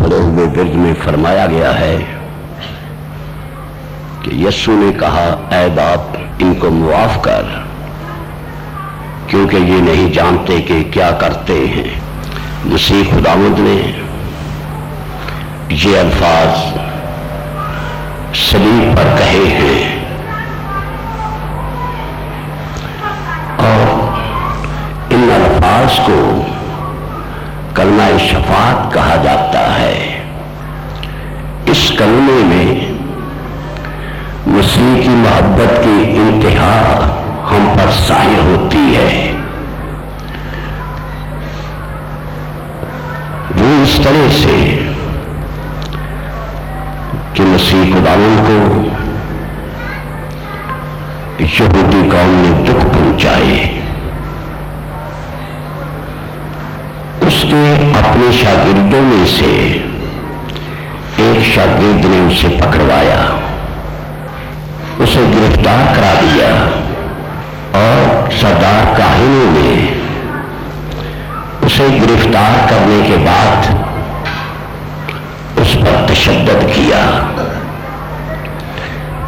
पढ़े हुए विर्द में फरमाया गया है कि यस्सु ने कहा, ऐ बाप इनको मुआफ कर, क्योंकि ये नहीं जानते कि क्या करते हैं। मसीह खुदावंद ने ये अल्फाज सलीब पर कहे हैं और इन अल्फाज को कलमा शफात कहा जाता है। इस कलमे में मसीह की मोहब्बत की इंतहा हम पर ज़ाहिर होती है। वो इस तरह से कि मसीह खुदावंद को यहूदी कौम ने दुख पहुंचाए, उसके अपने शागिर्दों में से एक शागिर्द ने उसे पकड़वाया, उसे गिरफ्तार करा दिया और सरदार काहिनों ने उसे गिरफ्तार करने के बाद उस पर तशद्दुद किया।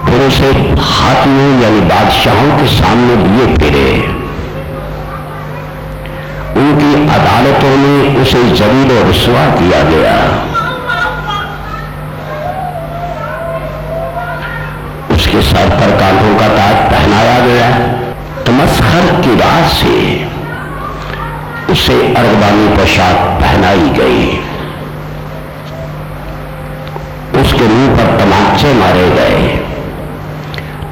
फिर उसे हाकिमों यानी बादशाहों के सामने लिए फिरे। उनकी अदालतों में उसे जलील और रुसवा किया गया। उसके सर पर कांटों का ताज पहनाया गया। तमस्खर की राह से उसे अरगवानी पोशाक पहनाई गई। उसके मुंह पर तमाचे मारे गए,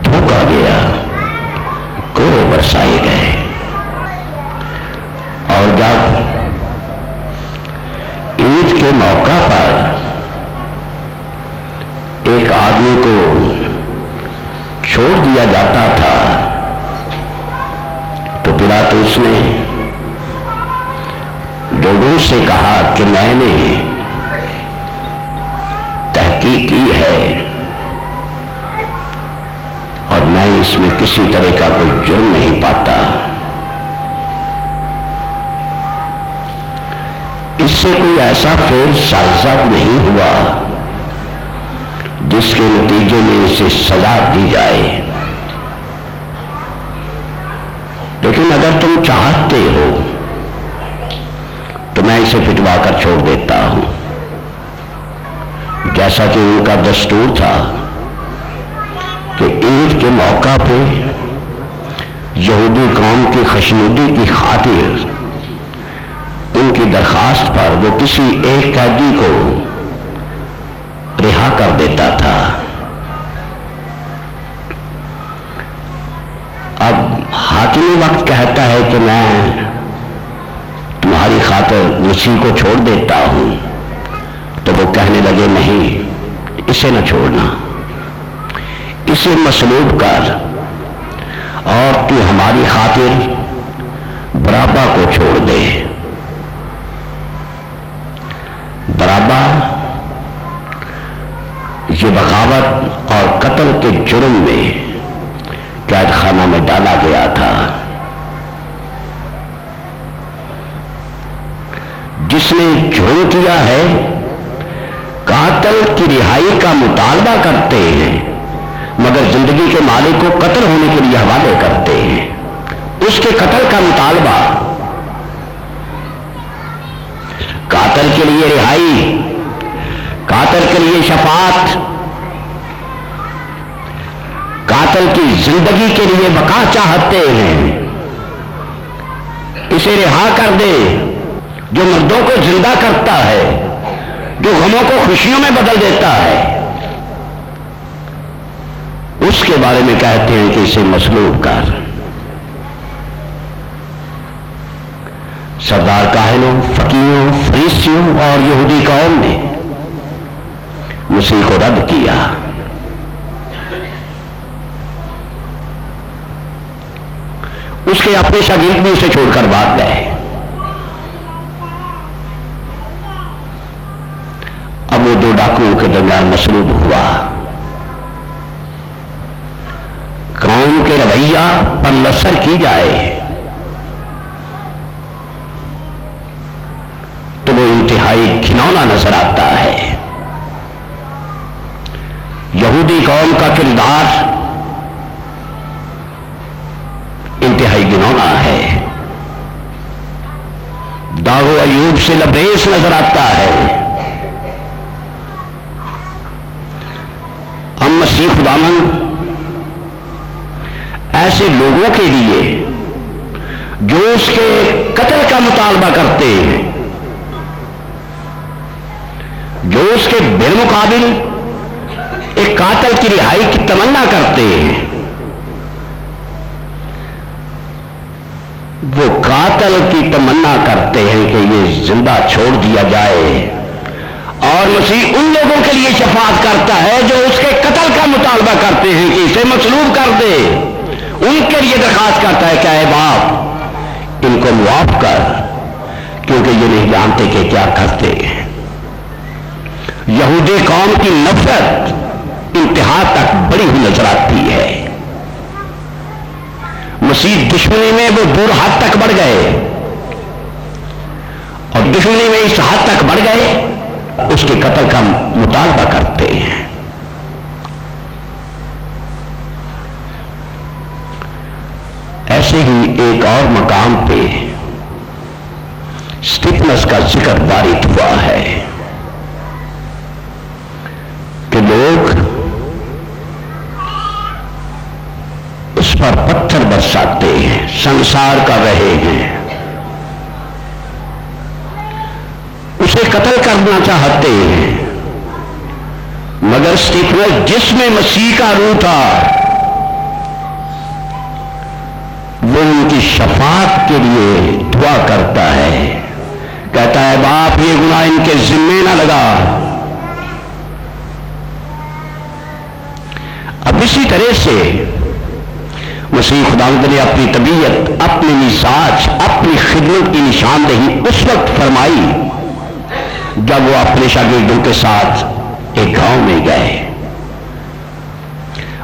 थूका गया, कोड़े बरसाए गए। और जब ईद के मौका पर एक आदमी को छोड़ दिया जाता था तो पिलातुस ने लोगों से कहा कि मैंने तहकीक की है और मैं इसमें किसी तरह का कोई जुर्म नहीं पाता। इससे कोई ऐसा फेल साजिश नहीं हुआ जिसके नतीजे में इसे सजा दी जाए। लेकिन अगर तुम चाहते हो तो मैं इसे पिटवा कर छोड़ देता हूं। जैसा कि उनका दस्तूर था कि ईद के मौका पे यहूदी कौम की खुशनुदी की खातिर उनकी दरखास्त पर वो किसी एक कैदी को रिहा कर देता था। अब हाकिम वक्त कहता है कि मैं तुम्हारी खातिर मसीह को छोड़ देता हूं, तो वो कहने लगे, नहीं, इसे न छोड़ना, इसे मसलूब कर और तू हमारी खातिर बराबा को छोड़ दे। बराबा ये बगावत और कत्ल के जुर्म में कैद खाना में डाला गया था। जिसने जुर्म किया है, कातिल की रिहाई का मुतालबा करते हैं मगर जिंदगी के मालिक को कत्ल होने के लिए हवाले करते हैं। उसके कत्ल का मुतालबा, कातिल के लिए रिहाई, कातिल के लिए शफात, कातिल की जिंदगी के लिए बका चाहते हैं। इसे रिहा कर दे, जो मर्दों को जिंदा करता है, जो गमों को खुशियों में बदल देता है। उसके बारे में कहते हैं कि इसे मसलूब कर। सरदार काहिनों, फकीरों, फरीसियों और यहूदी कौम ने मसीह को रद्द किया। उसके अपने शागिर्द भी उसे छोड़कर भाग गए। अब वो दो डाकुओं के दरमियान मसलूब हुआ। कौम के रवैया पर लसर की जाए तो वो इंतहाई घिनौना नजर आता है। यहूदी कौम का किरदार इंतहाई घिनौना है, दागो अयूब से लबरेज नजर आता है। हम मसीह खुदावंद ऐसे लोगों के लिए जो उसके कत्ल का मुतालबा करते हैं, जो उसके बेमुकाबिल एक कातिल की रिहाई की तमन्ना करते हैं, वो कातिल की तमन्ना करते हैं कि ये जिंदा छोड़ दिया जाए, और मसीह उन लोगों के लिए शफाअत करता है जो उसके कत्ल का मुतालबा करते हैं कि इसे मसलूब कर दे। उनके लिए दरखास्त करता है, क्या है बाप इनको मुआफ कर, क्योंकि ये नहीं जानते कि क्या करते हैं। यहूदी कौम की नफरत इंतहा तक बढ़ी हुई नजर आती है। मसीह दुश्मनी में वो दूर हद तक बढ़ गए, और दुश्मनी में इस हद तक बढ़ गए उसके कत्ल का मुतालबा करते हैं। ऐसे ही एक और मकाम पे स्टीफनस का जिक्र वारिद हुआ है कि लोग उस पर पत्थर बरसाते हैं, संसार कर रहे हैं, उसे कत्ल करना चाहते हैं, मगर स्टीफनस जिसमें मसीह का रूह था वो उनकी शफाअत के लिए दुआ करता है, कहता है बाप ये गुनाह इनके जिम्मे ना लगा। अब इसी तरह से मसीह खुदावंद ने अपनी तबीयत, अपनी मिजाज, अपनी खिदमत की निशानदेही उस वक्त फरमाई जब वो अपने शागिर्दों के साथ एक गांव में गए।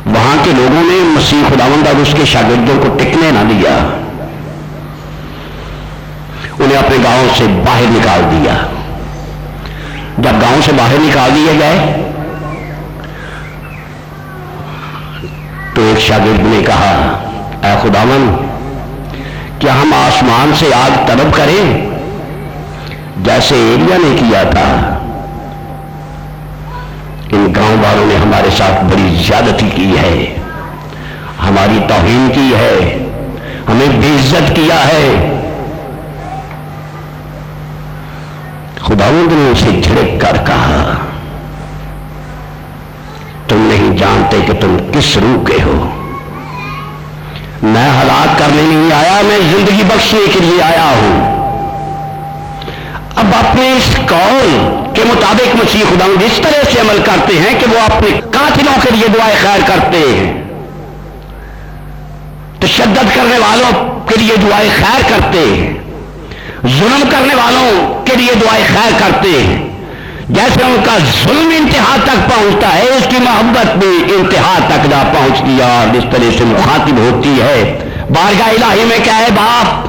वहां के लोगों ने मसीह खुदावंद और उसके शागिर्दों को टिकने ना दिया, उन्हें अपने गांव से बाहर निकाल दिया। जब गांव से बाहर निकाल दिए गए तो एक शागिर्द ने कहा, ऐ खुदावंद क्या हम आसमान से आग तलब करें जैसे एलिया ने किया था? इन गांव वालों ने हमारे साथ बड़ी ज्यादती की है, हमारी तौहीन की है, हमें बेइज्जत किया है। खुदावंद ने उसे झिड़क कर कहा, तुम नहीं जानते कि तुम किस रूह के हो। मैं हलाक करने नहीं आया, मैं जिंदगी बख्शने के लिए आया हूं। अब अपने इस कौल के मुताबिक मसीह खुदावंद इस तरह से अमल करते हैं कि वो अपने कातिलों के लिए दुआए खैर करते हैं, तशद्दुद करने वालों के लिए दुआए खैर करते हैं, जुल्म करने वालों के लिए दुआए खैर करते हैं। जैसे उनका जुल्म इंतहा तक पहुंचता है, उसकी मोहब्बत भी इंतहा तक जा पहुंचती है और इस तरह से मुखातिब होती है। बारगाह इलाही में क्या है, बाप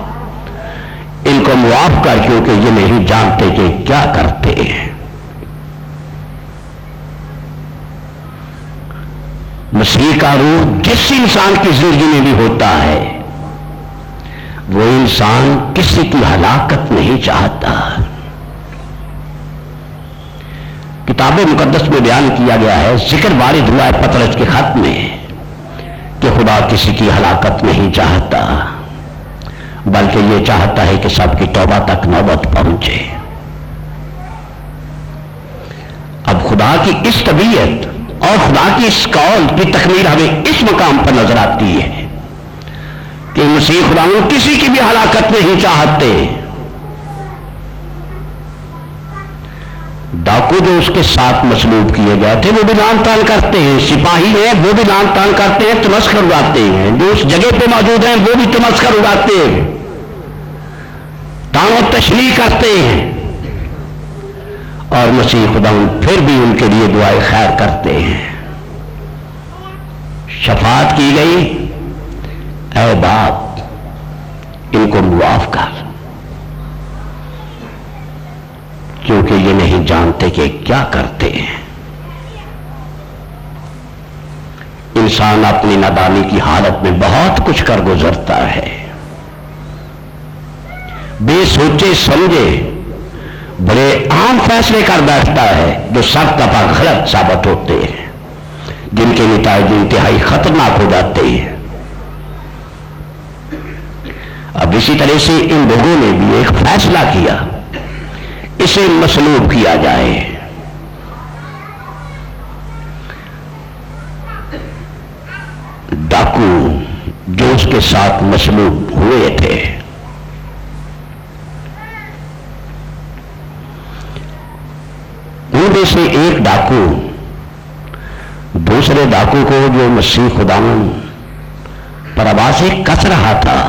इनको मुआफ कर, क्योंकि ये नहीं जानते कि क्या करते हैं। मसीह का रूह जिस इंसान की जिंदगी में भी होता है, वो इंसान किसी की हलाकत नहीं चाहता। किताब मुकद्दस में बयान किया गया है, जिक्र वारिद हुआ है पतरस के खत में कि खुदा किसी की हलाकत नहीं चाहता, बल्कि ये चाहता है कि सबकी तौबा तक नौबत पहुंचे। अब खुदा की इस तबीयत और खुदा की इस कौल की तकमील हमें इस मकाम पर नजर आती है कि मसीह खुदा किसी की भी हलाकत नहीं चाहते। डाकू जो उसके साथ मसलूब किए गए थे वो भी लान तान करते हैं, सिपाही हैं वो भी लान तान करते हैं, तमस्कर उड़ाते हैं, जो उस जगह पे मौजूद हैं वो भी तमस्कर उड़ाते हैं, तानो तशरीह करते हैं, और मसीह खुदा फिर भी उनके लिए दुआएं खैर करते हैं। शफाअत की गई, ऐ बाप इनको मुआफ कर, क्योंकि ये नहीं जानते कि क्या करते हैं। इंसान अपनी नादानी की हालत में बहुत कुछ कर गुजरता है, बेसोचे समझे बड़े आम फैसले कर बैठता है जो सब दफा गलत साबित होते हैं, जिनके नतीजे इंतहाई खतरनाक हो जाते हैं। अब इसी तरह से इन लोगों ने भी एक फैसला किया, इसे मसलूब किया जाए। डाकू जो उसके साथ मसलूब हुए थे, उनमें से एक डाकू दूसरे डाकू को, जो मसीह खुदावन पर आवाज़ें कस रहा था,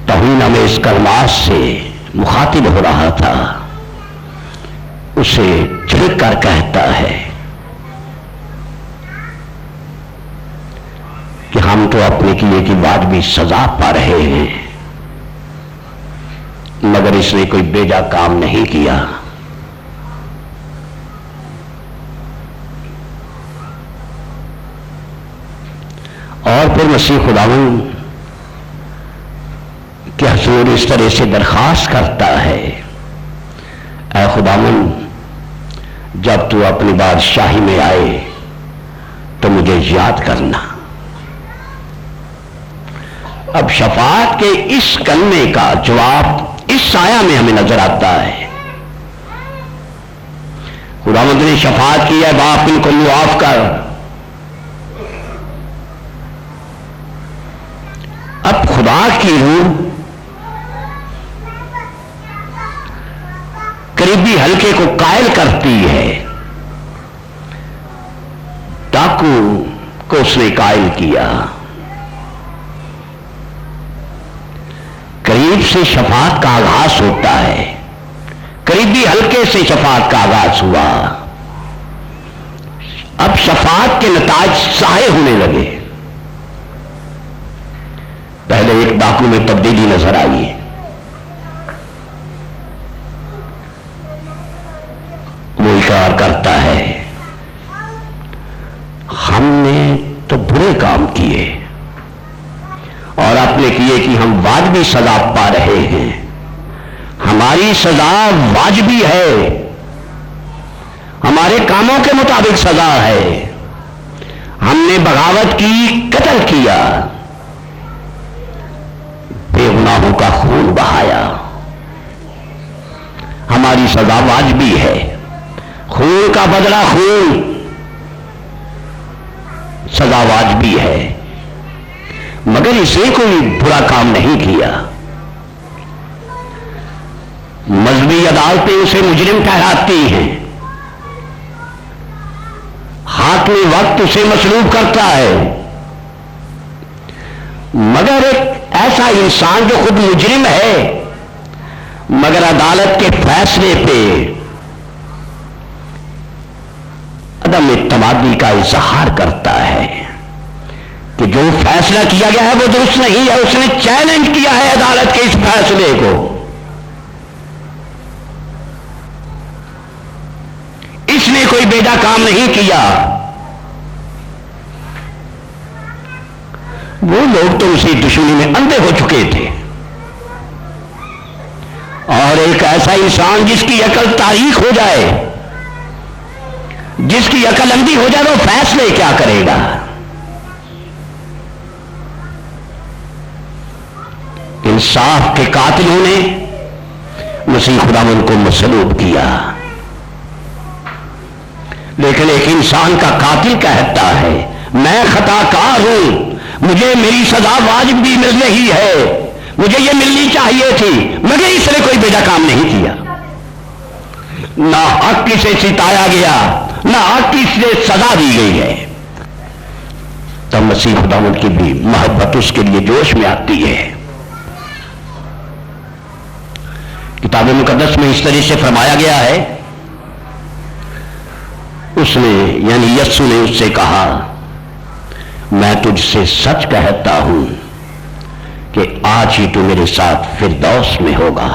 तौहीन में इस कलमात से मुखातिब हो रहा था, उसे झिड़क कर कहता है कि हम तो अपने किए की वाजिबी सजा पा रहे हैं, मगर इसने कोई बेजा काम नहीं किया। और फिर मसीह खुदावन के हुजूर इस तरह से दरखास्त करता है, ऐ खुदावन, जब तू अपनी बादशाही में आए तो मुझे याद करना। अब शफाअत के इस कलमे का जवाब इस साया में हमें नजर आता है। खुदावंद ने शफाअत की है, बाप इनको मुआफ कर। अब खुदा की रूह करीबी हल्के को कायल करती है। डाकू को उसने कायल किया। करीब से शफाअत का आगाज होता है, करीबी हल्के से शफाअत का आगाज हुआ। अब शफाअत के नताज ज़ाहिर होने लगे। पहले एक डाकू में तब्दीली नजर आई। वो इकरार करता है, हमने तो बुरे काम किए और आपने किए कि हम वाजिबी सजा पा रहे हैं। हमारी सजा वाजिबी है, हमारे कामों के मुताबिक सजा है। हमने बगावत की, कत्ल किया, बेगुनाहों का खून बहाया। हमारी सजा वाजिबी है, खून का बदला खून, सजा वाजिबी है। मगर इसे कोई बुरा काम नहीं किया। मजहबी अदालतें उसे मुजरिम ठहराती हैं, हाकिम वक्त उसे मसलूब करता है। मगर एक ऐसा इंसान जो खुद मुजरिम है, मगर अदालत के फैसले पे अदम इत्तमादी का इजहार करता है कि जो फैसला किया गया है वो दुरुस्त नहीं है। उसने चैलेंज किया है अदालत के इस फैसले को। इसने कोई बेजा काम नहीं किया। वो लोग तो उसी दुश्मनी में अंधे हो चुके थे। और एक ऐसा इंसान जिसकी अकल तारीख हो जाए, जिसकी अकल अंधी हो जाए, वो फैसले क्या करेगा? इंसाफ के कातिलों ने मसीह खुदावंद को मसलूब किया। लेकिन एक इंसान का कातिल कहता है, मैं खताकार हूं, मुझे मेरी सजा वाजिब भी मिल रही है, मुझे ये मिलनी चाहिए थी, मगर इसने कोई बेजा काम नहीं किया। ना हक किसे सिताया गया, ना हक किसे सजा दी गई है। तब मसीह खुदावंद की भी मोहब्बत उसके लिए जोश में आती है। किताब मुकद्दस में इस तरह से फरमाया गया है, उसने यानी यस्सु ने उससे कहा, मैं तुझसे सच कहता हूं कि आज ही तू मेरे साथ फिरदौस में होगा।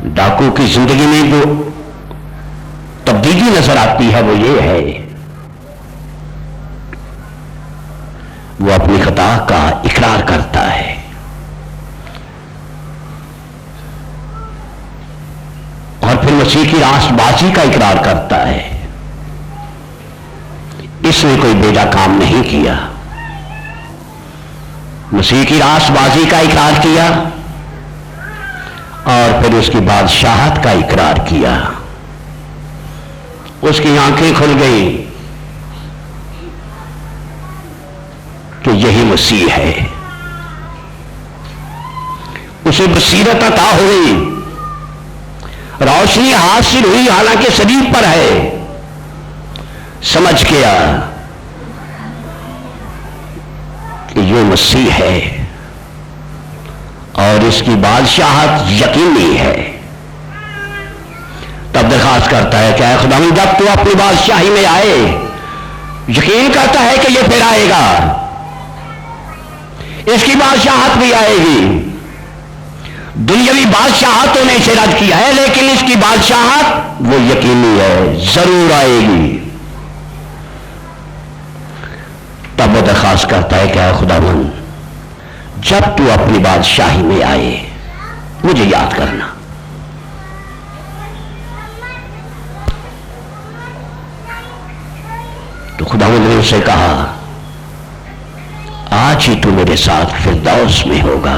डाकू की जिंदगी में जो तब्दीली नजर आती है वो ये है, वो अपनी खता का इकरार करता है और फिर मसीह की रास्तबाजी का इकरार करता है। इसने कोई बेजा काम नहीं किया, मसीह की रास्तबाजी का इकरार किया और फिर उसकी बादशाहत का इकरार किया। उसकी आंखें खुल गई कि यही मसीह है। उसे बसीरत अता हुई, रोशनी हासिल हुई, हालांकि शरीर पर है। समझ गया कि ये मसीह है और इसकी बादशाहत यकीनी है। तब दरखास्त करता है कि खुदावंद जब तू अपनी बादशाही में आए, यकीन करता है कि ये फिर आएगा, इसकी बादशाहत भी आएगी। दुनियावी बादशाहतों ने इसे रद्द किया है, लेकिन इसकी बादशाहत वो यकीनी है, जरूर आएगी। तब वो दरखास्त करता है कि खुदावंद जब तू अपनी बादशाही में आए मुझे याद करना। तो खुदावंद ने उससे कहा, आज ही तू मेरे साथ फिरदौस में होगा।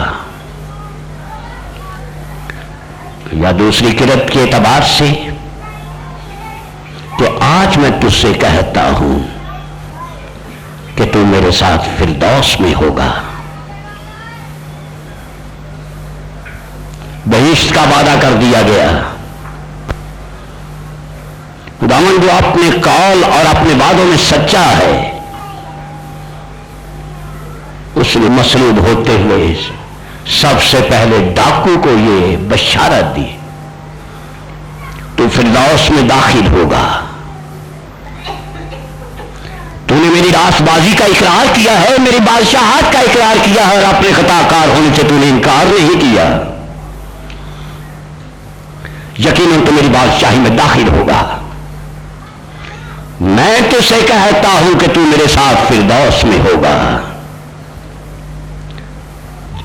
या दूसरी किरत के एतबार से तो आज मैं तुझसे कहता हूं कि तू मेरे साथ फिरदौस में होगा। बहिश्त का वादा कर दिया गया। खुदावंद जो अपने कौल और अपने वादों में सच्चा है, उसने मसलूब होते हुए सबसे पहले डाकू को ये बशारत दी, तू फिरदौस में दाखिल होगा। तूने मेरी रास्तबाजी का इकरार किया है, मेरी बादशाहत का इकरार किया है और अपने खताकार होने से तूने इनकार नहीं किया। यकीनन तू मेरी बादशाही में दाखिल होगा। मैं तुझसे कहता हूं कि तू मेरे साथ फिरदौस में होगा,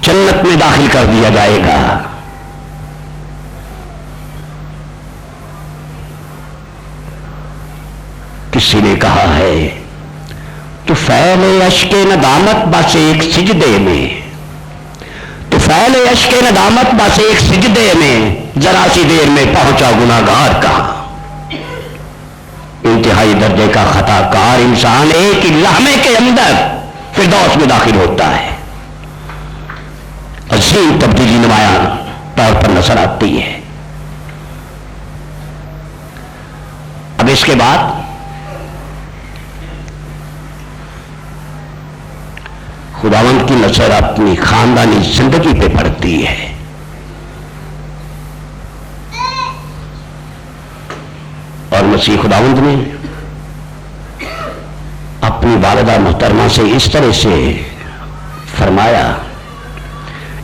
जन्नत में दाखिल कर दिया जाएगा। किसी ने कहा है तो फैले अश्के नदामत बस एक सिजदे में, तो फैले अश्के नदामत बस एक सिजदे में, जरा सी देर में पहुंचा गुनाहगार कहां। इंतहाई दर्जे का खताकार इंसान एक ही लम्हे के अंदर फिरदौस में दाखिल होता है। अजीम तब्दीली नुमाया तौर पर नजर आती है। अब इसके बाद खुदावंद की नजर अपनी खानदानी जिंदगी पे पड़ती है। और मसीह खुदावंद ने अपनी वालिदा मोहतरमा से इस तरह से फरमाया।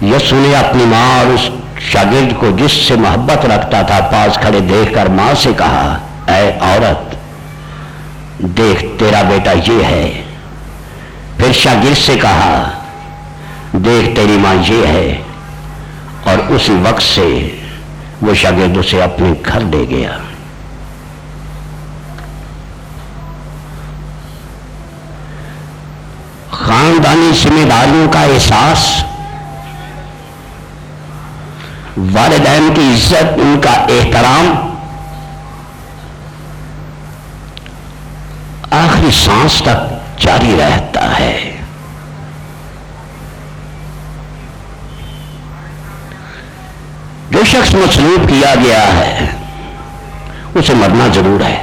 यीशु ने अपनी मां और उस शागिर्द को जिससे मोहब्बत रखता था पास खड़े देखकर मां से कहा, ऐ औरत देख तेरा बेटा ये है। फिर शागिर्द से कहा, देख तेरी मां ये है। और उसी वक्त से वो शागिर्द उसे अपने घर ले गया। खानदानी जिम्मेदारियों का एहसास, वालिदैन की इज्जत, उनका एहतराम आखिरी सांस तक जारी रहता है। जो शख्स मसलूब किया गया है उसे मरना जरूर है।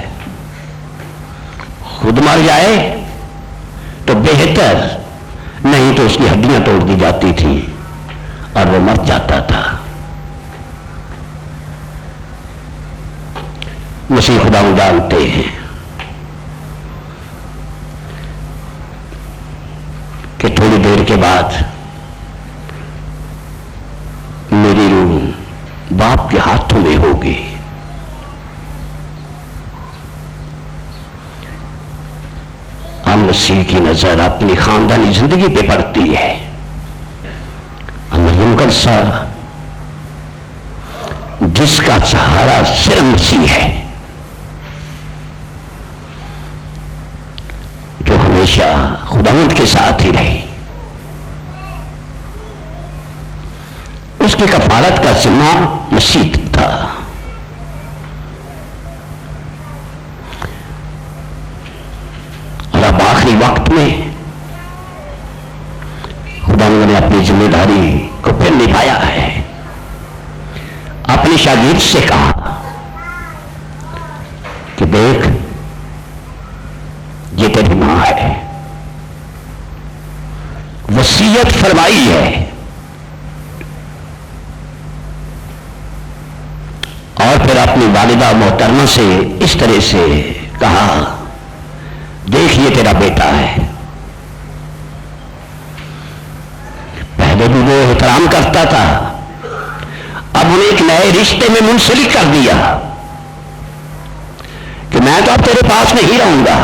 खुद मर जाए तो बेहतर, नहीं तो उसकी हड्डियां तोड़ दी जाती थी और वो मर जाता था। मसीह खुदा जानते हैं कि थोड़ी देर के बाद मेरी रूह बाप के हाथों में होगी। हम मसीह की नजर अपनी खानदानी जिंदगी पे पड़ती है। मुमकिन सा जिसका सहारा सिर्फ मसीह है, जो हमेशा खुदावंद के साथ ही रहे, उसकी कफालत का जिम्मा मसीह था। और अब आखिरी वक्त में खुदावंद ने अपनी जिम्मेदारी को फिर निभाया है। अपने शागिर्द से कहा कि देख, ये तेरी मां है, वसीयत फरमाई है, और फिर अपनी वालिदा मोहतरमा से इस तरह से कहा, देख ये तेरा बेटा है। पहले भी वो एहतराम करता था, अब उन्हें एक नए रिश्ते में मुंसलिक कर दिया कि मैं तो अब तेरे पास नहीं रहूंगा,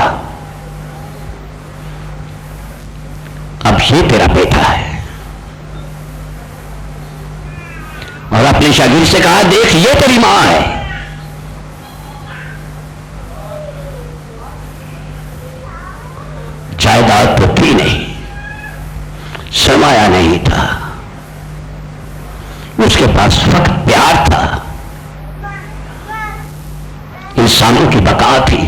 अब ये तेरा बेटा है। और अपने शागिर्द से कहा, देख ये तेरी मां है। जायदाद तो थी नहीं, सरमाया नहीं था, उसके पास फकत प्यार था, इंसानों की बका थी।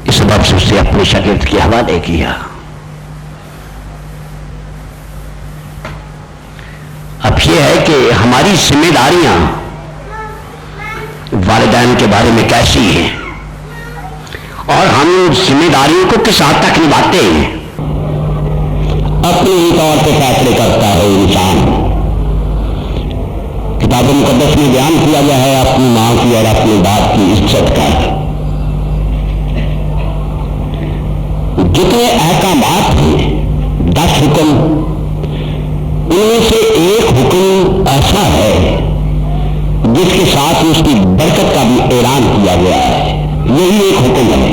इस सबब से उसे अपने शागिर्द के हवाले किया। अब यह है कि हमारी जिम्मेदारियां वालिदैन के बारे में कैसी हैं और हम जिम्मेदारियों को किस हद तक निभाते हैं। अपने ही तौर पर फैसले करता है इंसान। किताब मुकद्दस में बयान किया गया है अपनी मां की और अपने बाप की इज्जत का। जितने अहकामात हैं, 10 हुक्म, उनमें से एक हुक्म ऐसा है जिसके साथ उसकी बरकत का भी ऐलान किया गया है। यही एक हुक्म है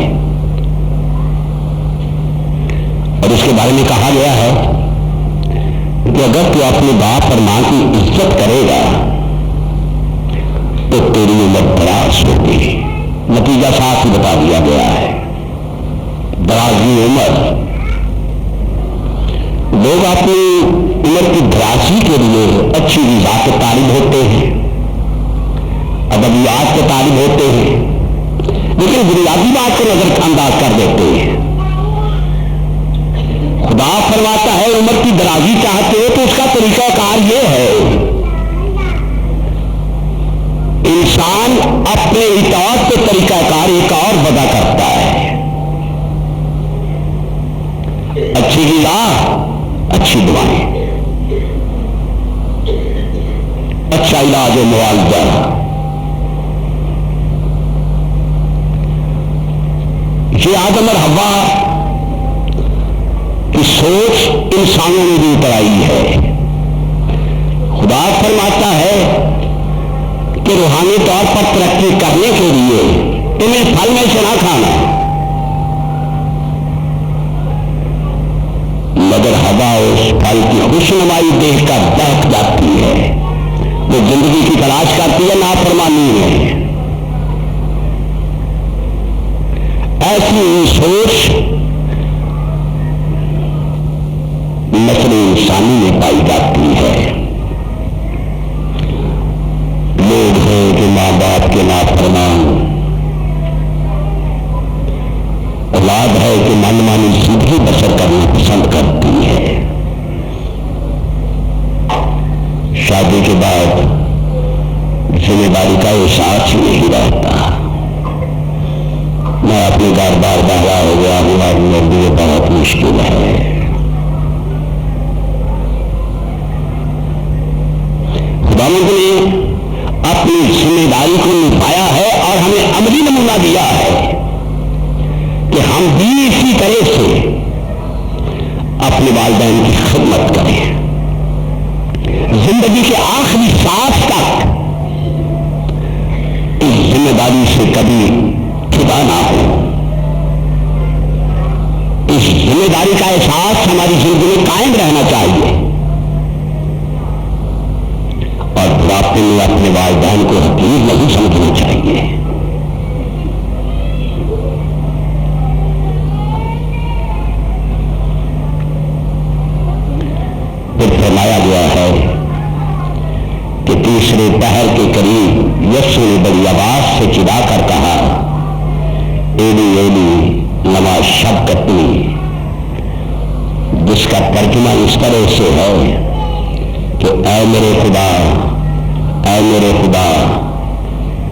और इसके बारे में कहा गया है कि अगर तू अपने बाप और मां की इज्जत करेगा तो तेरी उम्र दराज होगी। नतीजा साफ ही बता दिया गया है, दराजी उम्र। लोग अपनी उम्र की दराजी के लिए अच्छी ग़िज़ा के तालिब होते हैं, अदबियात के तालिब होते हैं, लेकिन बुनियादी बात को नजरअंदाज कर देते हैं। खुदा फरमाता है उम्र की दराजी चाहते हो तो उसका तरीकाकार यह है, इंसान अपने इताअत पे तरीकाकार एक और वदा करता है। अच्छी ग़िज़ा, अच्छी दुआएं, अच्छा इलाज और मुआवजा। ये आदम और हव्वा की सोच इंसानों में भी उतर आई है। खुदा फरमाता है कि रूहानी तौर पर तरक्की करने के लिए इन्हें फल में से ना खाना, मगर हवा उस फल की खुशनुमाई देखकर बहक जाती है। वो जिंदगी की तलाश करती है नाफरमानी में। ऐसी सोच नस्ल इंसानी में पाई जाती है। लोग हैं कि मां बाप के नाफरमान, औलाद है कि मनमानी सीधी बसर करना पसंद करती है। शादी के बाद जिम्मेदारी का एहसास ही नहीं रहता। मैं अपने घर बार बहरा हो गया हूं, मेरे लिए बहुत मुश्किल है। खुदावंद ने अपनी जिम्मेदारी को निभाया है और हमें अमली नमूना दिया है कि हम भी इसी तरह से अपने वालिदैन की खिदमत करें। जिंदगी के आखिरी सांस तक इस जिम्मेदारी से कभी जुदा ना हो। इस जिम्मेदारी का एहसास हमारी जिंदगी में कायम रहना चाहिए और बुढ़ापे में अपने वालिदैन को हकीर नहीं समझना चाहिए। फिर फरमाया गया है कि तीसरे पहर के करीब यीशु ने बड़ी आवाज से चिल्ला कर कहा, एली एली लमा शबक्तनी, जिसका तर्जुमा इस तरह से है कि ऐ मेरे खुदा, ऐ मेरे खुदा,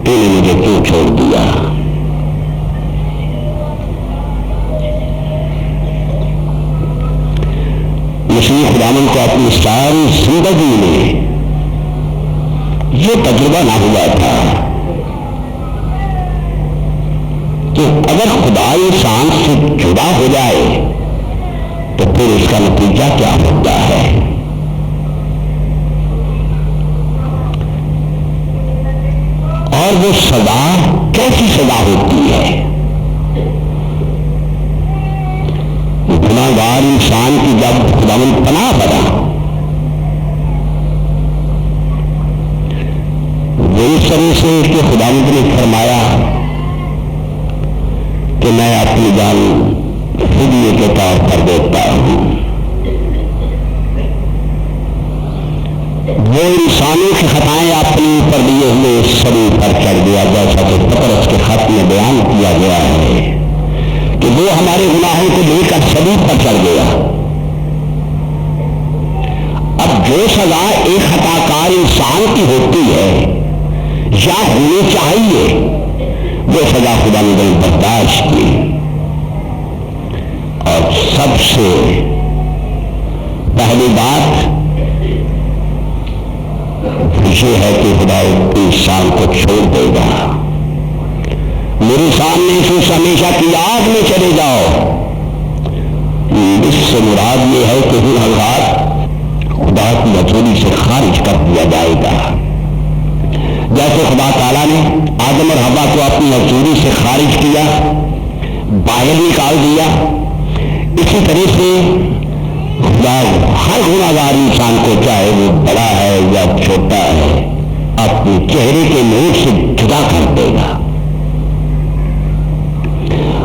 तूने मुझे क्यों छोड़ दिया। मसीह खुदावंद को अपनी सारी जिंदगी में ये तजुर्बा ना हुआ था कि अगर खुदा इंसान से जुदा हो जाए तो फिर इसका नतीजा क्या होता है। और वो सजा कैसी सजा होती है। गुनाहगार इंसान की जब खुदावंद पनाह बना, वो इस तरह से कि खुदावंद ने फरमाया कि मैं अपनी जान फिदिये के तौर पर देता हूं। वो इंसानों की खताएं अपने ऊपर लिए हुए सभी पर चढ़ गया, जैसा कि पतरस के खत में बयान किया गया है कि वो हमारे गुनाहों को लेकर सभी पर चढ़ गया। अब जो सजा एक खताकार इंसान की होती है या होनी चाहिए, वो सजा खुदा ने बर्दाश्त की। और सबसे पहली बात ये है कि खुदा इंसान को छोड़ देगा। मेरे सामने से हमेशा की आग में चले जाओ। इससे मुराद ये है कि गुनहगार खुदा की हजूरी से खारिज कर दिया जाएगा। जैसे खुदा ताला ने आदम और हवा को अपनी हजूरी से खारिज किया, बाहर निकाल दिया, इसी तरह से खुदा हर गुनाहगार इंसान को, चाहे वो बड़ा है या छोटा है, अपने चेहरे के नूर से जुदा कर देगा।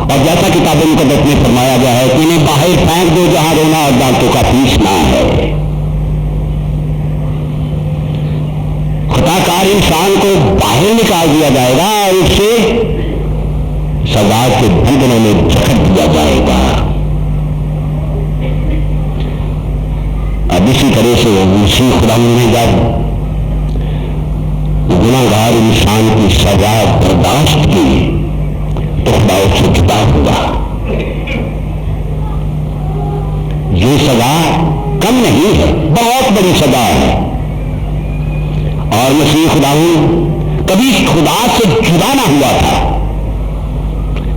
और जैसा किताब मुकद्दस में फरमाया गया है कि इन्हें बाहर फेंक दो जहां रोना और दांतों का पीसना है। खुदाकार इंसान को बाहर निकाल दिया जाएगा और उससे सजा के बंधनों में जकड़ दिया जाएगा। अब इसी तरह से उसी खुदा ने जब गुनाहगार इंसान की सजा बर्दाश्त की तो खुदा उससे जुदा हुआ। ये सजा कम नहीं है, बहुत बड़ी सजा है। और मसीह खुदा कभी खुदा से जुदा ना हुआ था,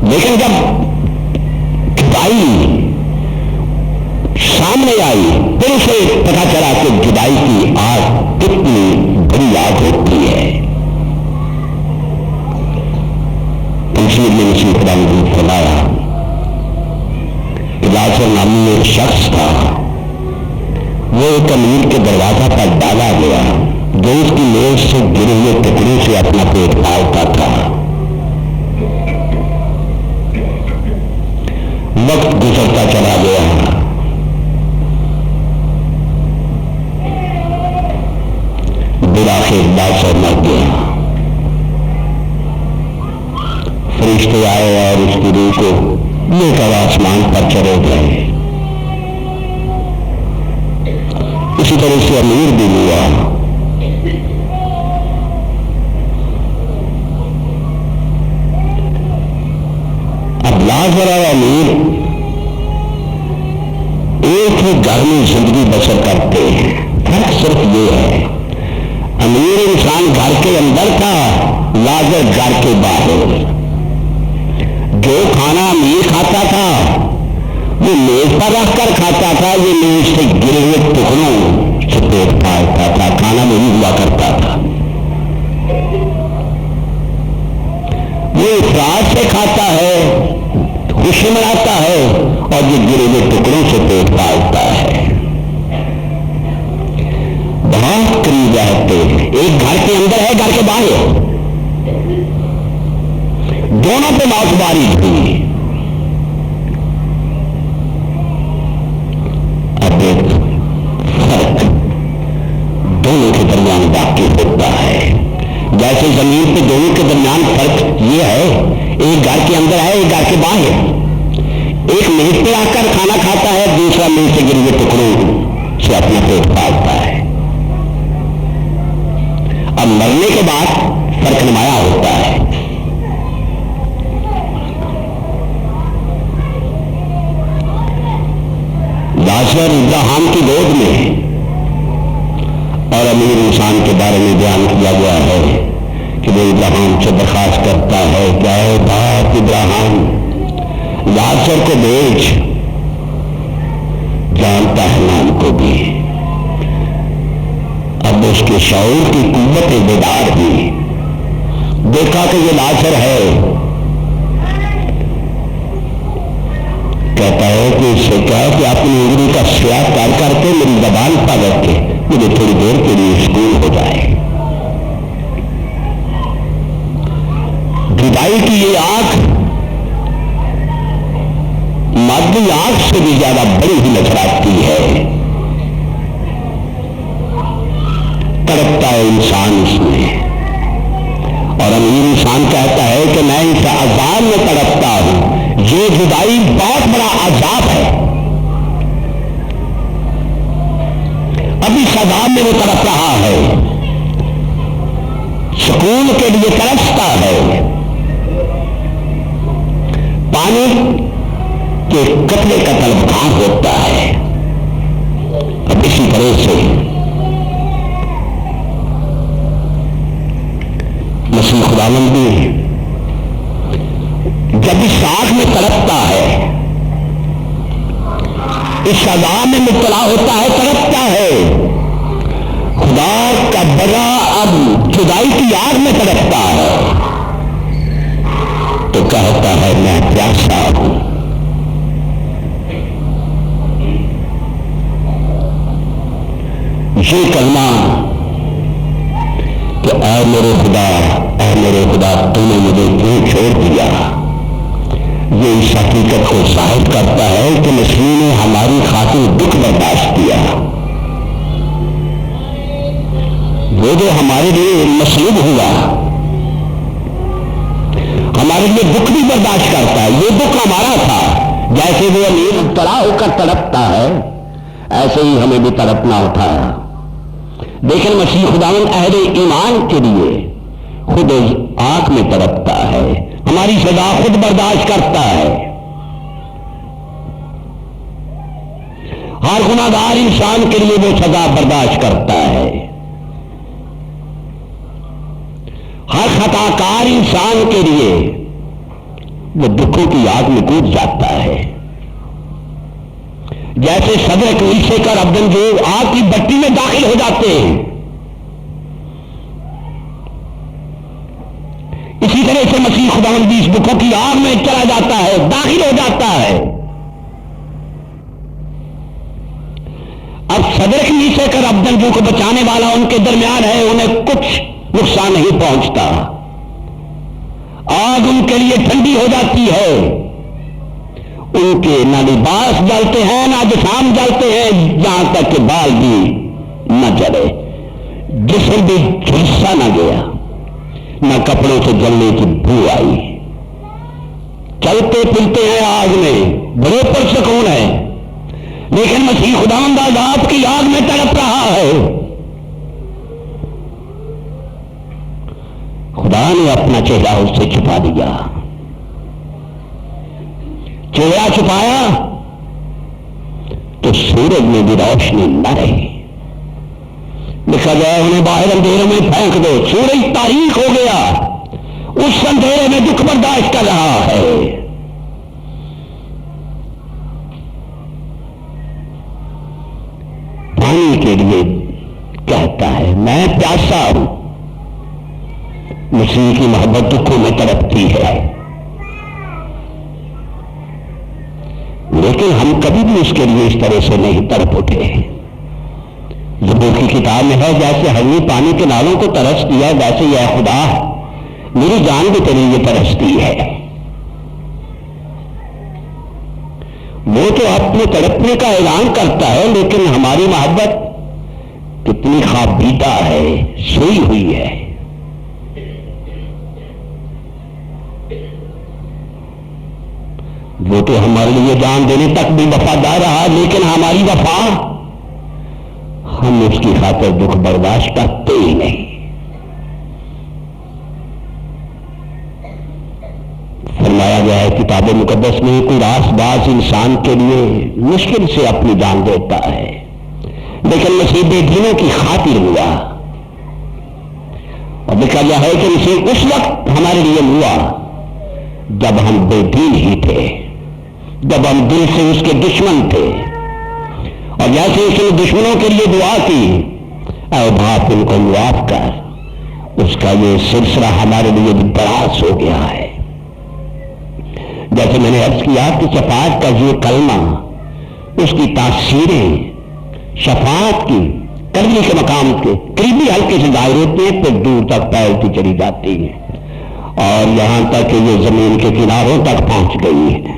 लेकिन जब जुदाई सामने आई फिर उसे पता चला कि जुदाई की आग कितनी बड़ी आग होती है। तमसीर में मसीह खुदा ने फरमाया कि लाजर नामी एक शख्स था, वो एक अमीर के दरवाजा पर डाला गया जो उसकी मेज से गिरे हुए टुकड़े से अपना पेट पालता था। वक्त गुजरता चला गया, आखिर लाजर मर गया। फरिश्ते आए और उसकी रूह को लेकर आसमान पर चले गए। इसी तरह से अमीर भी हुआ। अब लाजर और अमीर एक ही घर में जिंदगी बसर करते हैं। फर्क सिर्फ ये है, अमीर इंसान घर के अंदर था, लाजर घर के बाहर। जो खाना अमीर खाता था वो मेज पर रखकर खाता था, ये मेज से गिरे हुए टुकड़ों से पेट पालता नहीं हुआ करता था। वो इफरात से खाता है, खुशी मनाता है, और ये गिरे हुए टुकड़ों से पेट पालता है। बहुत करीब रहते हैं, एक घर के अंदर है, घर के बाहर, दोनों पे मौतबारी थी। अब एक फर्क दोनों के दरमियान वाकई होता है। जैसे जमीन पे दोनों के दरमियान फर्क ये है, एक घर के अंदर है, एक घर के बाहर। एक मेज पे आकर खाना खाता है, दूसरा मेज से गिरे हुए टुकड़ों से अपना पेट पालता है। अब मरने के बाद फर्क नुमाया होता है। लाजर इब्राहिम की गोद में, और अमीर इंसान के बारे में बयान किया गया है कि वो इब्राहिम से दरखास्त करता है, क्या है बाप इब्राहिम, लाजर को भेज, जानता है नाम को भी। अब उसके शऊर की कुव्वत बेदार हुई, देखा कि ये लाजर है, कहता है कि इससे क्या है कि अपनी उंगली का स्याह कर करके मेरी जबान पर रखे, मुझे थोड़ी देर के लिए स्कूल हो जाए। जुदाई की ये आंख मादी आंख से भी ज्यादा बड़ी ही नजर आती है। तड़पता है इंसान इसमें, और अमीर इंसान कहता है कि मैं इस अजाब में तड़पता हूं। ये जुदाई बहुत बड़ा अजाब है। अभी इस अजाब में वो तड़प रहा है, सुकून के लिए तरसता है। पानी के कतले का तलबखान होता है। अब इसी तरह से मसीह खुदावंद भी जब इस आग में तड़पता है, इस अज़ाब में मुब्तला होता है, तड़पता है, खुदा का बड़ा अब जुदाई की आग में तड़पता है, तो कहता है मैं प्यासा हूं। ये कलमा कि ऐ मेरे खुदा तूने मुझे क्यों छोड़ दिया, ये इस हकीकत को जाहिर करता है कि मसीह ने हमारी खातिर दुख बर्दाश्त किया। वो जो हमारे लिए मसलूब हुआ, हमारे लिए दुख भी बर्दाश्त करता है। ये दुख हमारा था। जैसे वो अमीर मुब्तला होकर तड़पता है, ऐसे ही हमें भी तड़पना होता है। लेकिन मसीह खुदावंद अहले ईमान के लिए खुद आंख में तड़पता है, हमारी सजा खुद बर्दाश्त करता है। हर गुनाहगार इंसान के लिए वो सजा बर्दाश्त करता है। हर खताकार इंसान के लिए वो दुखों की आग में कूद जाता है। जैसे सदर मीशे कर अब्दुल आग की भट्टी में दाखिल हो जाते हैं, इसी तरह से मसीह खुदावंद भी इस दुखों की आग में चला जाता है, दाखिल हो जाता है। अब सदर मीशे कर अब्दुल को बचाने वाला उनके दरमियान है, उन्हें कुछ नुकसान नहीं पहुंचता। आग उनके लिए ठंडी हो जाती है, उनके ना लिबास जलते हैं ना जिस्म जलते हैं, जहां तक कि बाल भी न जले, जिस्म भी झुलसा न गया, न कपड़ों से जलने की बू आई। चलते फिरते हैं आग में, बड़े पुरसकून है। लेकिन मसीह खुदावंद अज़ाब की आग में तड़प रहा है। खुदा ने अपना चेहरा उससे छुपा दिया। चेहरा छुपाया तो सूरज में भी रोशनी न रही। लिखा गया उन्हें बाहर अंधेरे में फेंक दो। सूरज तारीख हो गया, उस अंधेरे में दुख बर्दाश्त कर रहा है। पानी के लिए कहता है मैं प्यासा हूं। मसीह की मोहब्बत दुखों में तड़पती है, लेकिन हम कभी भी उसके लिए इस तरह से नहीं तड़प उठे। ज़बूर की किताब में है, जैसे हरनी पानी के नालों को तरस दिया, वैसे यह खुदा मेरी जान भी तेरे लिए तरसती है। वो तो अपने तड़पने का ऐलान करता है, लेकिन हमारी मोहब्बत कितनी ख्वाबीदा है, सोई हुई है। वो तो हमारे लिए जान देने तक भी वफादार रहा, लेकिन हमारी वफा, हम उसकी खातिर दुख बर्दाश्त करते ही नहीं। फरमाया गया है किताब मुकद्दस में, कोई रासबाज इंसान के लिए मुश्किल से अपनी जान देता है, लेकिन मसीह बेदीनों की खातिर हुआ। और लिखा गया है कि मसीह उस वक्त हमारे लिए हुआ जब हम बेदीन ही थे, जब हम दिल से उसके दुश्मन थे। और जैसे उसने दुश्मनों के लिए दुआ की, ऐ बाप उनको माफ कर, उसका ये सिलसिला हमारे लिए दराज हो गया है। जैसे मैंने अर्ज किया कि शफाअत का ये कलमा, उसकी तासीरें शफाअत की करने के मकाम के करीबी हल्के से जाहिर होती है, फिर दूर तक फैलती चली जाती है, और यहां तक कि ये जमीन के किनारों तक पहुंच गई है।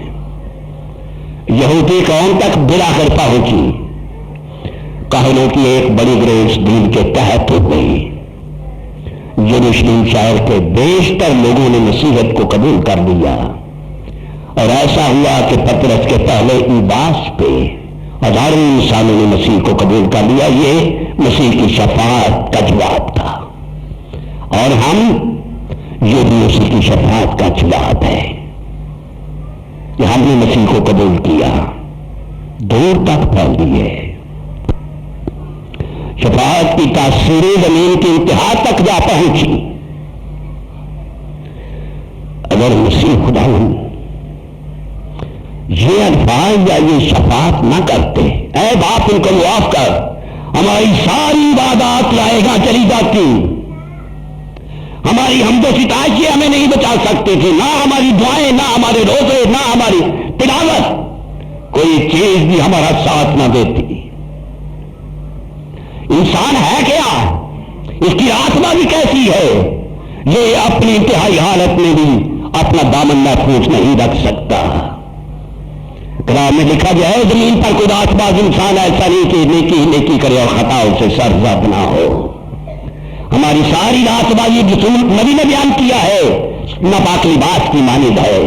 यहूदी कौम तक बिलाकर पहुंची, कहलों की एक बड़ी ग्रेस दीन के तहत हो गई। यरूशलेम शहर के बेशतर लोगों ने मसीहत को कबूल कर लिया, और ऐसा हुआ कि पतरस के पहले ईबास पे हजारों इंसानों ने मसीह को कबूल कर लिया। ये मसीह की शफाअत का जवाब था, और ये भी मसीह की शफाअत का जवाब है कि हमने मसीह को कबूल किया, दूर तक फैली है। शफाअत की तासीरें जमीन की इंतहा तक जा पहुंची। अगर मसीह खुदावंद ये अल्फाज या ये शफाअत ना करते, ऐ बाप उनको माफ कर, हमारी सारी इबादत लाएगा चली जाती, हमारी हमदो सितायत हमें नहीं बचा सकते थे, ना हमारी दुआएं, ना हमारे रोजे, ना हमारी तिलावत, कोई चीज भी हमारा साथ ना देती। इंसान है क्या, इसकी आत्मा भी कैसी है, ये अपनी इंतहाई हालत में भी अपना दामन महफूज नहीं रख सकता। कुरान में लिखा गया है, जमीन पर कोई रातबाज इंसान ऐसा नहीं कि नेकी करे और खताओं से सरजद ना हो। हमारी सारी रातबाजी रसूल नबी ने बयान किया है, नापाक लिबास की मानिद है।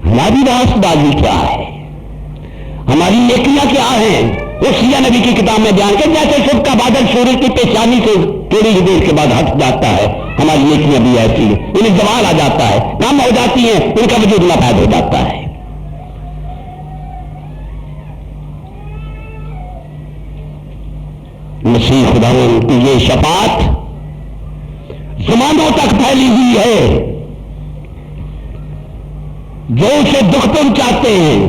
हमारी रातबाजी क्या है, हमारी नेकियां क्या हैं, वो सिया नबी की किताब में बयान कर, जैसे सुबह का बादल सूरज की पेशानी से थोड़ी ही देर के बाद हट जाता है, हमारी नेकियां भी ऐसी है, उन्हें जवाल आ जाता है, कम हो जाती है, उनका वजूद नापैद हो जाता है। मसीह खुदावंद की ये शफाअत ज़मानों तक फैली हुई है। जो उसे दुख पहुंचाते हैं,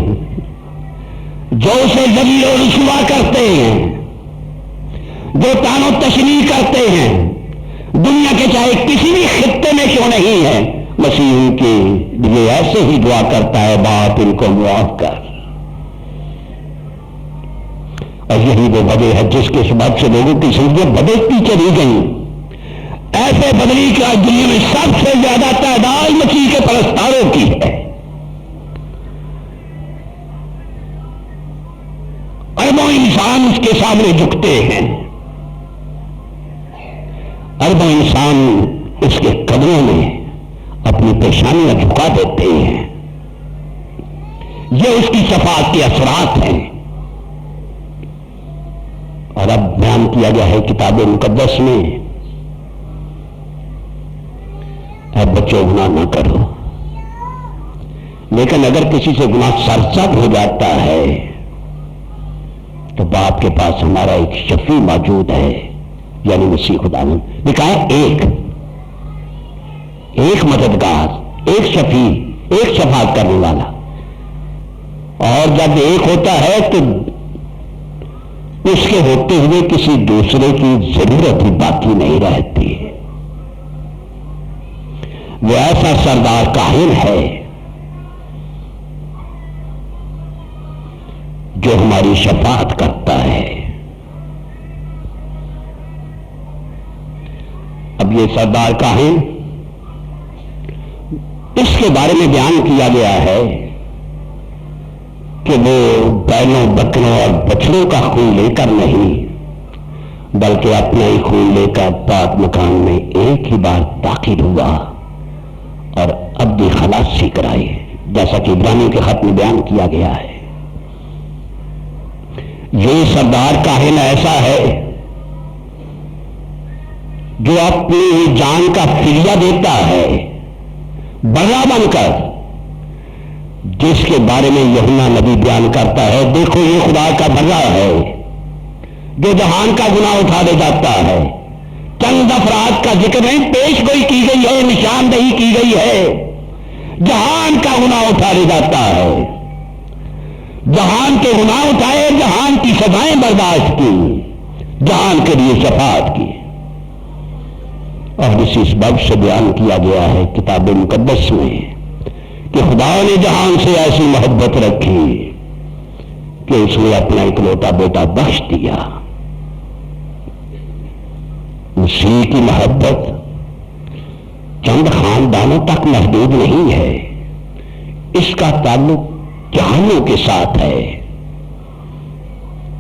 जो उसे ज़लील और रुसवा करते हैं, जो तानो तशरीह करते हैं, दुनिया के चाहे किसी भी खित्ते में क्यों नहीं है, मसीह के लिए ऐसे ही दुआ करता है, बाप इनको मुआफ कर। और यही वो वजह है जिसके सबब से लोगों की जिंदगियां बदलती चली गई। ऐसे बदली कि आज दुनिया में सबसे ज्यादा तादाद मसीह के परस्तारों की है। अरबों इंसान उसके सामने झुकते हैं, अरबों इंसान उसके कदमों में अपनी पेशानियां झुका देते हैं। ये उसकी शफाअत के असरात हैं। और अब बयान किया गया है किताब मुकद्दस में, अब बच्चों गुनाह ना करो, लेकिन अगर किसी से गुनाह सरसद हो जाता है तो बाप के पास हमारा एक शफी मौजूद है, यानी मसीह खुदावंद। लिखा है एक मददगार, एक शफी, एक शफाअत करने वाला। और जब एक होता है तो उसके होते हुए किसी दूसरे की जरूरत ही बाकी नहीं रहती। वो ऐसा सरदार काहिल है जो हमारी शफाअत करता है। अब ये सरदार काहिल, इसके बारे में बयान किया गया है कि वो बैलों, बकरों और बछड़ों का खून लेकर नहीं, बल्कि अपना ही खून लेकर पाक मकान में एक ही बार दाखिल हुआ और अब भी खलासी कराई, जैसा कि इब्रानी के खत में बयान किया गया है। ये सरदार काहिल ऐसा है जो अपनी जान का फिदिया देता है बर्रा बनकर, जिसके बारे में यूहन्ना नबी बयान करता है, देखो ये खुदा का बर्रा है जो जहान का गुनाह उठा ले जाता है। चंद अफराद का जिक्र नहीं, पेश गोई की गई है, निशानदही की गई है, जहान का गुनाह उठा ले जाता है। जहान के गुनाह उठाए, जहान की सजाएं बर्दाश्त की, जहान के लिए शफाअत की। और इसी सबब से बयान किया गया है किताब मुकद्दस में कि खुदा ने जहान से ऐसी मोहब्बत रखी कि उसने अपना इकलौता बेटा बख्श दिया। मसीह की मोहब्बत चंद खानदानों तक महदूद नहीं है, इसका ताल्लुक जहानों के साथ है,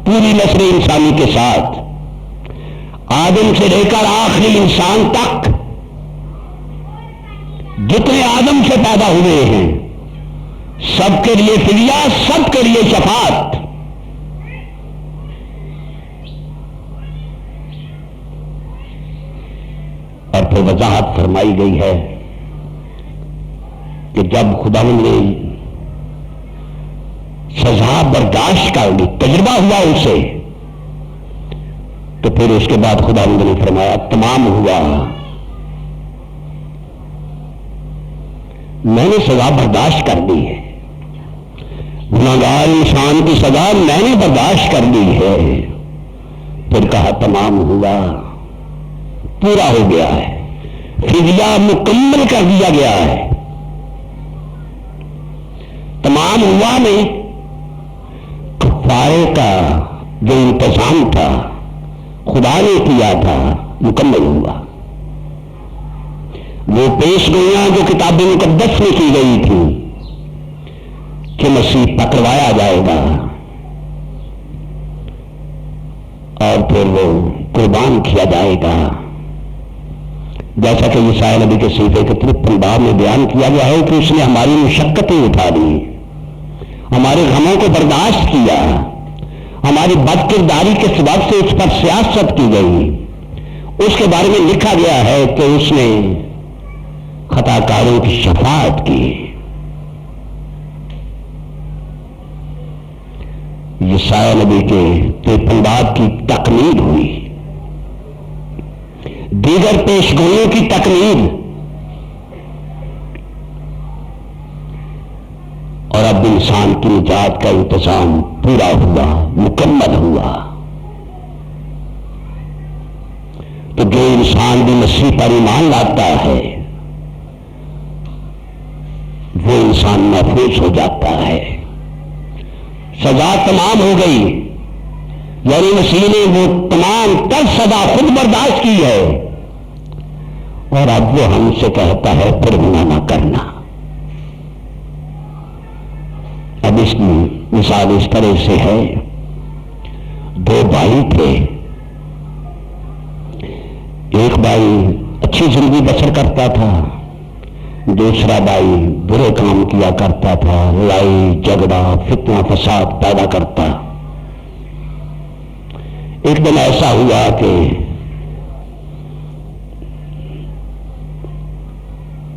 पूरी नस्ल इंसानी के साथ, आदम से लेकर आखिरी इंसान तक जितने आदम से पैदा हुए हैं, सबके लिए फिदिया, सबके लिए शफाअत। और फिर वजाहत फरमाई गई है कि जब खुदावंद ने सजा बर्दाश्त कर ली, तजुर्बा हुआ उसे, तो फिर उसके बाद खुदावंद ने फरमाया तमाम हुआ। मैंने सजा बर्दाश्त कर दी है, गुनाहगार इंसान की सजा मैंने बर्दाश्त कर दी है। फिर कहा तमाम हुआ, पूरा हो गया है, फिदिया मुकम्मल कर दिया गया है। तमाम हुआ नहीं, कफ़ारे का जो इंतजाम था खुदा ने किया था, मुकम्मल हुआ। वो पेशगोइयां जो किताब मुकद्दस में की गई थी कि मसीह पकड़वाया जाएगा और फिर वो कुर्बान किया जाएगा, जैसा कि यशायाह नबी के सीफे के 53 बाब में बयान किया गया है कि उसने हमारी मुशक्कतें उठा ली, हमारे गमों को बर्दाश्त किया, हमारी बदकिरदारी के सबब से उस पर सियासत की गई। उसके बारे में लिखा गया है कि उसने खताकारों की शफाअत की। यशायाह नबी के 53 बाब की तकमील हुई, दीगर पेशगोइयों की तकमील, और अब इंसान की निजात का इंतजाम पूरा हुआ, मुकम्मल हुआ। तो जो इंसान भी मसीह पर ईमान लाता है वो इंसान महफूज हो जाता है। सजा तमाम हो गई, यानी मसीह ने वो तमाम तर सजा खुद बर्दाश्त की है, और अब वो हमसे कहता है फिर गुनाह ना करना। अब इसकी मिसाल इस तरह से है, दो भाई थे, एक भाई अच्छी जिंदगी बसर करता था, दूसरा भाई बुरे काम किया करता था, लड़ाई झगड़ा फितना फसाद पैदा करता। एक दिन ऐसा हुआ कि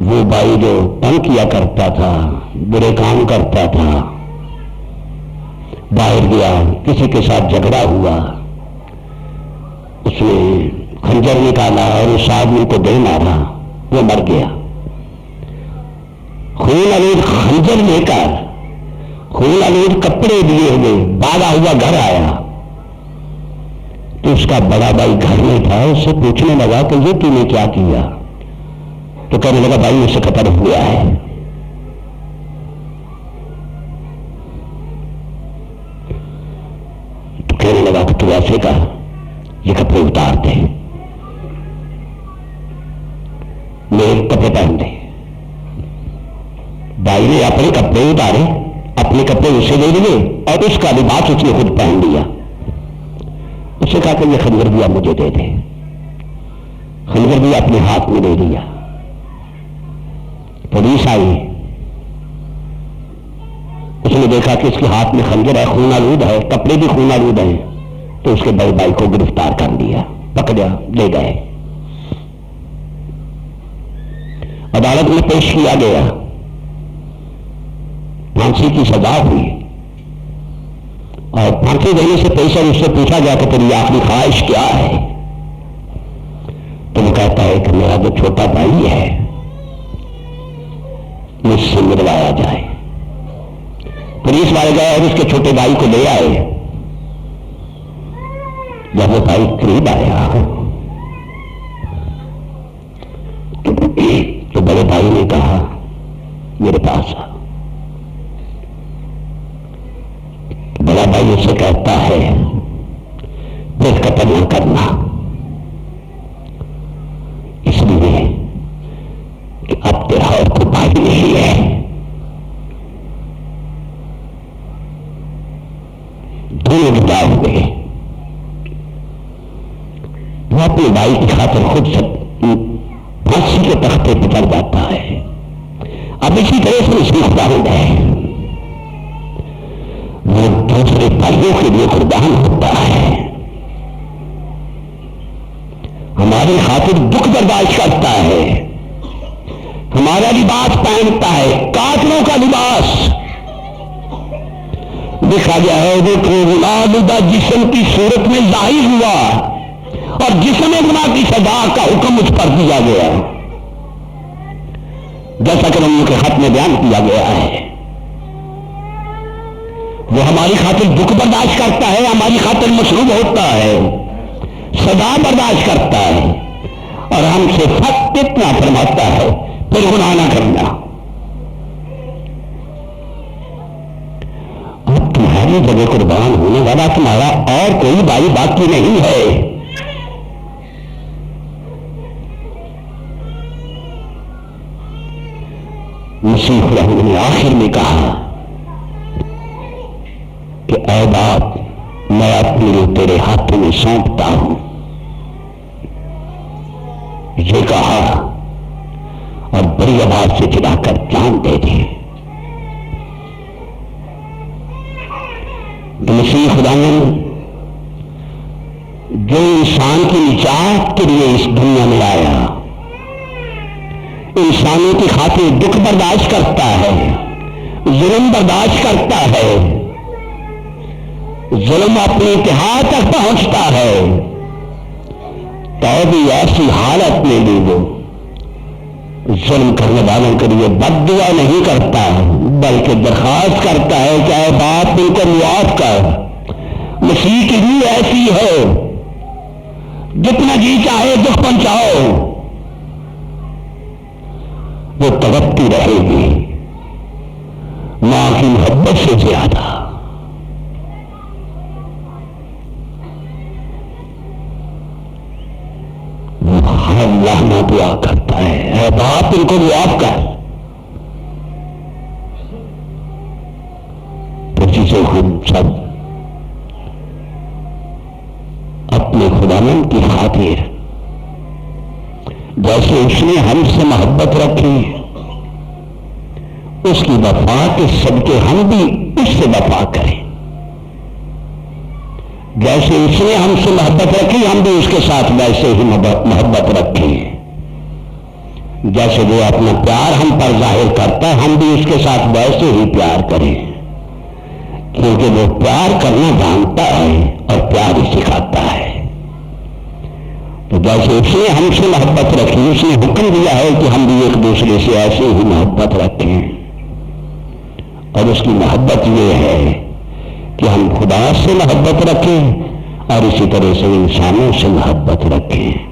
वो भाई जो तंग किया करता था, बुरे काम करता था, बाहर गया, किसी के साथ झगड़ा हुआ, उसने खंजर निकाला और उस आदमी को दे मारा, वो मर गया। खून आलूद खंजर लेकर, खून आलूद कपड़े दिए हुए बांधा हुआ घर आया, उसका बड़ा भाई घर में था, उससे पूछने लगा कि ये तूने क्या किया? तो कहने लगा भाई मुझसे कपड़ा हो गया है। तो कहने लगा कि तू ऐसे का ये कपड़े उतार दे, मेरे कपड़े पहन दे। भाई ने अपने कपड़े उतारे, अपने कपड़े उसे दे दिए और उसका लिबास उसने खुद पहन लिया। उसे कहा कि ये खंजर भी आप मुझे दे दे। खंजर भी अपने हाथ में दे दिया। पुलिस आई, उसने देखा कि इसके हाथ में खंजर है, खून आलूद है, कपड़े भी खून आलूद हैं, तो उसके बड़े भाई को गिरफ्तार कर लिया, पकड़ा, ले गए, अदालत में पेश किया गया, फांसी की सजा हुई। और फांसी देने से पहले उससे पूछा गया कि तेरी आखिरी ख्वाहिश क्या है? तो वो कहता है कि मेरा जो छोटा भाई है मुझसे मिलवाया जाए। पुलिस वाले गए और उसके छोटे भाई को ले आए। जब वो भाई करीब आया तो बड़े भाई ने कहा मेरे पास आ। बड़ा भाई उससे कहता है फिर कत्ल न करना, इसलिए कि अब तेरा और कोई भाई नहीं है। दोनों जुदा हुए। वो अपने भाई की खातिर खुद फांसी के तख्ते पर चढ़ जाता है। अब इसी तरह से उसकी खुदावंद है, वो दूसरे भाइयों के लिए कुर्बान होता है, हमारी खातिर दुख बर्दाश्त करता है, हमारा लिबास पहनता है, कातलों का लिबास। देखा गया है वो गुनाहगार जिस्म की सूरत में जाहिर हुआ और जिसमें गुनाह की सजा का हुक्म उस पर दिया गया, जैसा कि नबी के खत में बयान किया गया है। वो हमारी खातिर दुख बर्दाश्त करता है, हमारी खातिर मशरूब होता है, सदा बर्दाश्त करता है और हमसे फक्त इतना फरमाता है फिर गुनाह ना करना। अब तुम्हारी जगह कुर्बान होने वाला तुम्हारा और कोई भाई बाकी नहीं है। मसीह रहमत ने आखिर में कहा कि ऐ बाप, मैं अपने लिए तेरे हाथों में सौंपता हूं। ये कहा और बड़ी आवाज से चिल्लाकर जान दे दी। मसीह खुदावंद जो इंसान की निजात के लिए इस दुनिया में आया, इंसानों की खातिर दुख बर्दाश्त करता है, जुल्म बर्दाश्त करता है, जुल्म अपनी इंतहा तक पहुंचता है, तो भी ऐसी हालत में भी वो जुल्म करने वालों के लिए बद्दुआ नहीं करता, बल्कि दरखास्त करता है कि ऐ बाप इनको मुआफ कर। मसीह की रूह ऐसी है, जितना जी चाहे दुख पहुंचाओ, वो तड़पती रहेगी मां की मोहब्बत से ज्यादा। अल्लाह ना दुआ करता है, ऐ बाप इनको मुआफ कर। तो जिसे हम सब अपने खुदावंद की खातिर, जैसे उसने हमसे मोहब्बत रखी, उसकी वफा के सदके हम भी उससे वफा करें। जैसे उसने हमसे मोहब्बत रखी, हम भी उसके साथ वैसे ही मोहब्बत रखें। जैसे वो अपना प्यार हम पर जाहिर करता है, हम भी उसके साथ वैसे ही प्यार करें, क्योंकि वो प्यार करना जानता है और प्यार ही सिखाता है। तो जैसे उसने हमसे मोहब्बत रखी, उसने हुक्म दिया है कि हम भी एक दूसरे से ऐसे ही मोहब्बत रखें। और उसकी मोहब्बत ये है कि हम खुदा से मोहब्बत रखें और इसी तरह से इंसानों से मोहब्बत रखें।